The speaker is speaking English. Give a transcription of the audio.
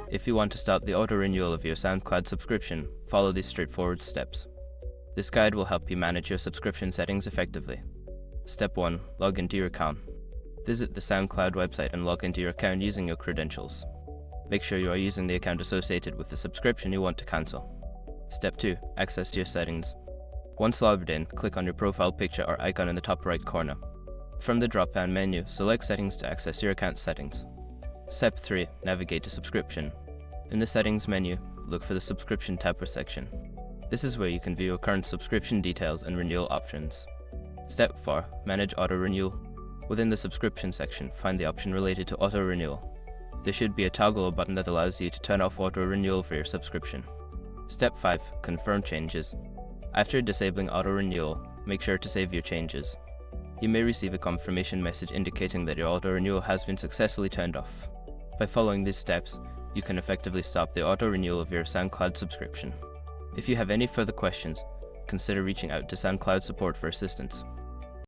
If you want to start the auto-renewal of your SoundCloud subscription, follow these straightforward steps. This guide will help you manage your subscription settings effectively. Step 1. Log into your account. Visit the SoundCloud website and log into your account using your credentials. Make sure you are using the account associated with the subscription you want to cancel. Step 2. Access your settings. Once logged in, click on your profile picture or icon in the top right corner. From the drop-down menu, select Settings to access your account settings. Step 3. Navigate to Subscription. In the Settings menu, look for the Subscription tab or section. This is where you can view your current subscription details and renewal options. Step 4. Manage Auto-Renewal. Within the Subscription section, find the option related to Auto-Renewal. There should be a toggle button that allows you to turn off Auto-Renewal for your subscription. Step 5. Confirm changes. After disabling Auto-Renewal, make sure to save your changes. You may receive a confirmation message indicating that your auto-renewal has been successfully turned off. By following these steps, you can effectively stop the auto-renewal of your SoundCloud subscription. If you have any further questions, consider reaching out to SoundCloud support for assistance.